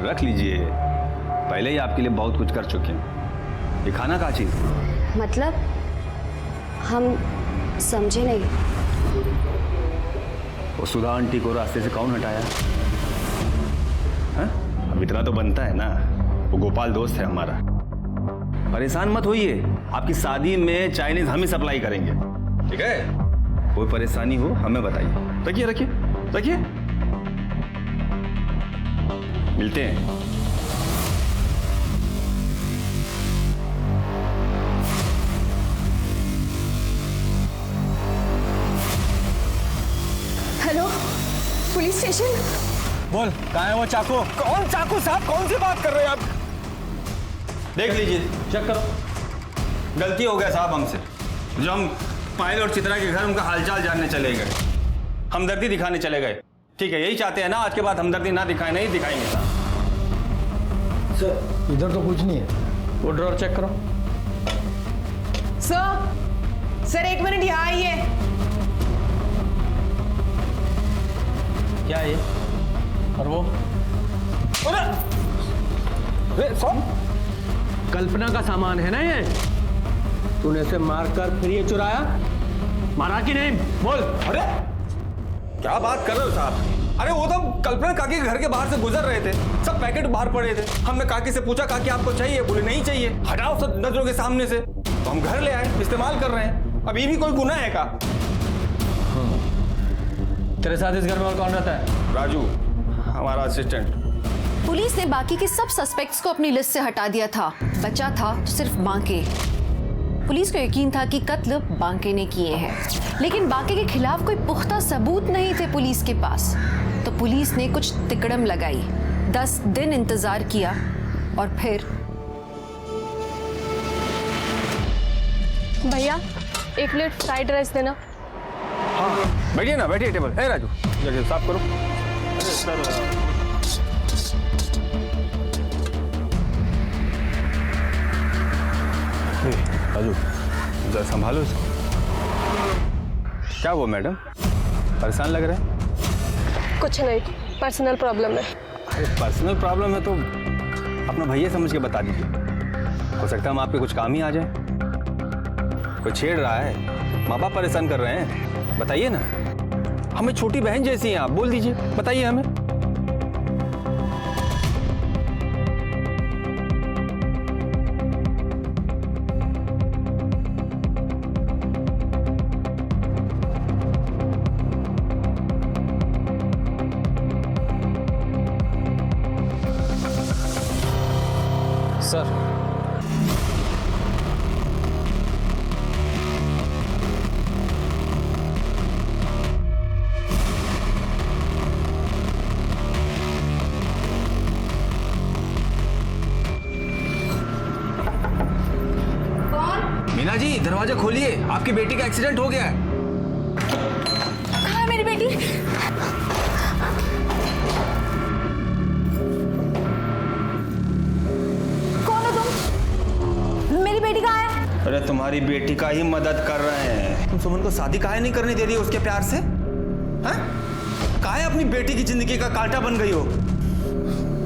रख लीजिए, पहले ही आपके लिए बहुत कुछ कर चुके हैं। ये खाना का चीज? मतलब हम समझे नहीं। वो सुधा आंटी को रास्ते से कौन हटाया? हाँ? अब इतना तो बनता है ना, वो गोपाल दोस्त है हमारा। परेशान मत होइए, आपकी शादी में चाइनीज हम ही सप्लाई करेंगे, ठीक है? कोई परेशानी हो हमें बताइए। रखिए रखिए रखिए, मिलते हैं। Hello, police station. बोल, कहाँ है वो चाकू? कौन चाकू साहब, कौन सी बात कर रहे हैं आप? देख लीजिए, चेक करो। गलती हो गया साहब हमसे, जो हम पायल और चित्रा के घर उनका हालचाल जानने चले गए, हमदर्दी दिखाने चले गए। ठीक है, यही चाहते हैं ना, आज के बाद हमदर्दी ना दिखाए, नहीं दिखाएंगे साहब। सर इधर तो कुछ नहीं है। वो ड्रॉर चेक करो। सर 1 मिनट यहाँ आइए। क्या है ये? और वो? कल्पना का सामान है ना ये? तूने इसे मारकर फिर ये चुराया? मारा कि नहीं? बोल। अरे क्या बात कर रहे हो साहब? अरे वो तो कल्पना काकी के घर के बाहर से गुजर रहे थे, सब पैकेट बाहर पड़े थे। हमने काकी से पूछा, काकी आपको चाहिए? बोले नहीं चाहिए, हटाओ सब नजरों के सामने से। तो हम घर ले आए, इस्तेमाल कर रहे हैं। अब ये भी कोई गुनाह है का? तेरे साथ इस घर में और कौन रहता है? राजू, हमारा असिस्टेंट। पुलिस ने बाकी के सब सस्पेक्ट्स को अपनी लिस्ट से हटा दिया था, बचा था तो सिर्फ बांके। पुलिस को यकीन था कि कत्ल बांके ने किए हैं, लेकिन बांके के खिलाफ कोई पुख्ता सबूत नहीं थे पुलिस के पास। तो पुलिस ने कुछ तिकड़म लगाई, 10 दिन इंतजार किया और फिर। भैया 1 प्लेट फ्राइड राइस देना। हाँ बैठिए ना, बैठिए टेबल। है राजू, जगह साफ करो। अरे सर, राजू जरा संभालो इसको। क्या हुआ मैडम, परेशान लग रहे हैं? कुछ नहीं, पर्सनल प्रॉब्लम है। अरे पर्सनल प्रॉब्लम है तो अपना भैया समझ के बता दीजिए, हो सकता है हम आपके कुछ काम ही आ जाए। कोई छेड़ रहा है, माँ बाप परेशान कर रहे हैं, बताइए ना। हमें छोटी बहन जैसी हैं आप, बोल दीजिए, बताइए हमें। सर मीना जी दरवाजा खोलिए, आपकी बेटी का एक्सीडेंट हो गया है। कहाँ है मेरी बेटी? कौन हो तुम? मेरी बेटी कहाँ है? अरे तुम्हारी बेटी का ही मदद कर रहे हैं। तुम सुमन को शादी काहे नहीं करने दे रही हो उसके प्यार से? हैं? काहे अपनी बेटी की जिंदगी का कांटा बन गई हो?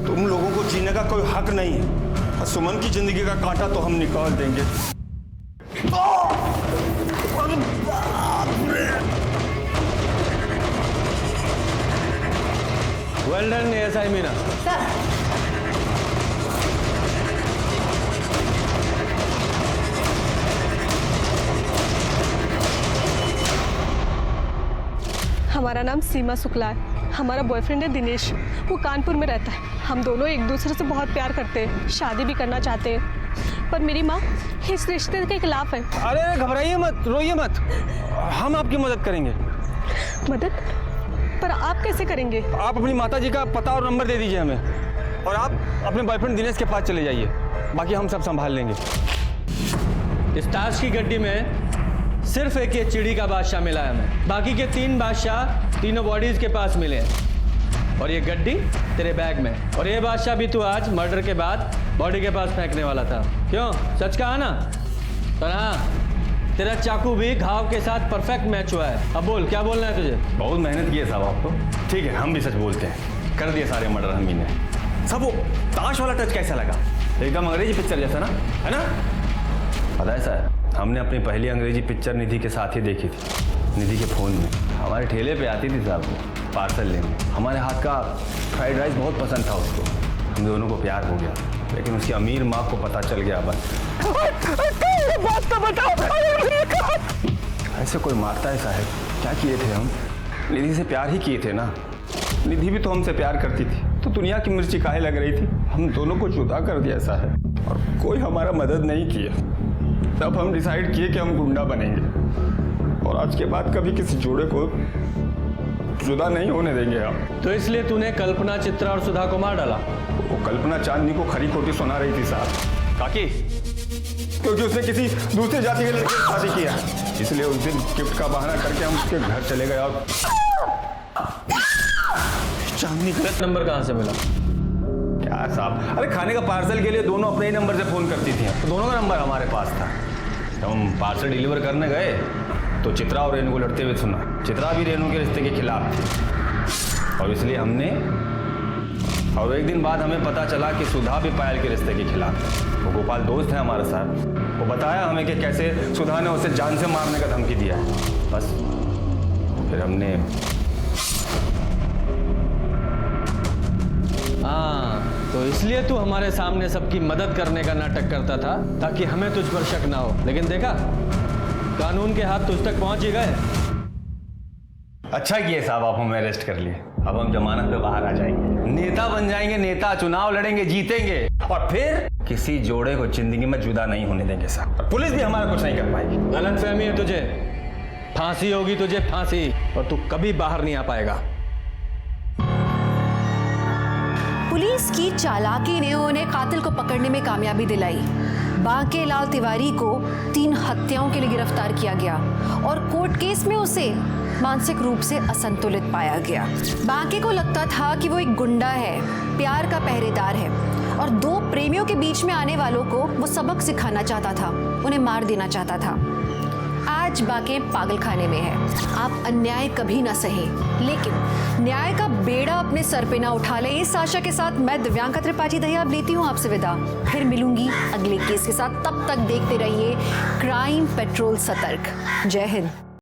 तुम लोगों को जीने का कोई हक नहीं है, और सुमन की जिंदगी का कांटा तो हम निकाल देंगे। Well done ASI Meena. हमारा नाम सीमा शुक्ला है, हमारा बॉयफ्रेंड है दिनेश, वो कानपुर में रहता है। हम दोनों एक दूसरे से बहुत प्यार करते हैं, शादी भी करना चाहते हैं, पर मेरी माँ इस रिश्ते के खिलाफ है। अरे घबराइए मत, रोइए मत, हम आपकी मदद करेंगे। मदद? पर आप कैसे करेंगे? आप अपनी माताजी का पता और नंबर दे दीजिए हमें, और आप अपने बॉयफ्रेंड दिनेश के पास चले जाइए, बाकी हम सब संभाल लेंगे। इस ताश की गड्डी में सिर्फ एक ये चिड़ी का बादशाह मिला है हमें, बाकी के 3 बादशाह तीनों बॉडीज के पास मिले हैं, और ये गड्डी तेरे बैग में। और ये बादशाह भी तू आज मर्डर के बाद बॉडी के पास फेंकने वाला था। क्यों, सच कहा ना? पर हाँ, तेरा चाकू भी घाव के साथ परफेक्ट मैच हुआ है। अब बोल, क्या बोलना है तुझे? बहुत मेहनत की है साहब आप तो। ठीक है, हम भी सच बोलते हैं, कर दिए सारे मर्डर हम ही ने। सब वो ताश वाला टच कैसा लगा? एकदम अंग्रेजी पिक्चर जैसा ना, है ना? पता है सर, हमने अपनी पहली अंग्रेजी पिक्चर निधि के साथ ही देखी थी, निधि के फ़ोन में। हमारे ठेले पे आती थी साहब वो पार्सल लेने। हमारे हाथ का फ्राइड राइस बहुत पसंद था उसको। हम दोनों को प्यार हो गया, लेकिन उसकी अमीर माँ को पता चल गया। बस बात तो बताओ, ऐसे कोई मारता है साहब? क्या किए थे हम? निधि से प्यार ही किए थे ना। निधि भी तो हमसे प्यार करती थी, तो दुनिया की मिर्ची काहे लग रही थी? हम दोनों को जुदा कर दिया साहब, और कोई हमारा मदद नहीं किया। तब हम डिसाइड किए कि हम गुंडा बनेंगे, और आज के बाद कभी किसी जोड़े को जुदा नहीं होने देंगे हम। तो इसलिए तूने कल्पना, चित्रा और सुधा को मार डाला? वो कल्पना चांदनी को खरी खोटी सुना रही थी साहब। काकी, क्योंकि उसने किसी दूसरे जाति के लड़के से शादी किया, इसलिए उस दिन गिफ्ट का बहाना करके हम उसके घर चले गए। और चांदनी गलत नंबर कहाँ से मिला? क्या साहब, अरे खाने का पार्सल के लिए दोनों अपने ही नंबर से फोन करती थी, तो दोनों का नंबर हमारे पास था। जब हम पार्सल डिलीवर करने गए तो चित्रा और रेनू को लड़ते हुए सुना। चित्रा भी रेनू के रिश्ते के खिलाफ थी, और इसलिए हमने, और एक दिन बाद हमें पता चला कि सुधा भी पायल के रिश्ते के खिलाफ है। वो गोपाल दोस्त है हमारे साथ, वो बताया हमें कि कैसे सुधा ने उसे जान से मारने का धमकी दिया है। बस फिर हमने, हाँ, तो इसलिए तू हमारे सामने सबकी मदद करने का नाटक करता था, ताकि हमें तुझ पर शक ना हो। लेकिन देखा, कानून के हाथ तुझ तक पहुंच ही गए। अच्छा किए साहब आप हमें अरेस्ट कर लिए। अब हम जमानत पे बाहर आ जाएंगे, नेता बन जाएंगे, नेता चुनाव लड़ेंगे, जीतेंगे, और फिर किसी जोड़े को जिंदगी में जुदा नहीं होने देंगे साहब। और पुलिस भी हमारा कुछ नहीं कर पाएगी। गलतफहमी है तुझे, फांसी होगी तुझे, फांसी, और तू कभी बाहर नहीं आ पाएगा। पुलिस की चालाकी ने उन्हें कातिल को पकड़ने में कामयाबी दिलाई। बांके लाल तिवारी को 3 हत्याओं के लिए गिरफ्तार किया गया और कोर्ट केस में उसे मानसिक रूप से असंतुलित पाया गया। बांके को लगता था कि वो एक गुंडा है, प्यार का पहरेदार है, और 2 प्रेमियों के बीच में आने वालों को वो सबक सिखाना चाहता था, उन्हें मार देना चाहता था। आज बांके पागल खाने में है। आप अन्याय कभी ना सहे, लेकिन न्याय का बेड़ा अपने सर पे ना उठा ले। इस आशा के साथ मैं दिव्यांका त्रिपाठी दहिया लेती हूँ आपसे विदा। फिर मिलूंगी अगले केस के साथ, तब तक देखते रहिए क्राइम पेट्रोल सतर्क। जय हिंद।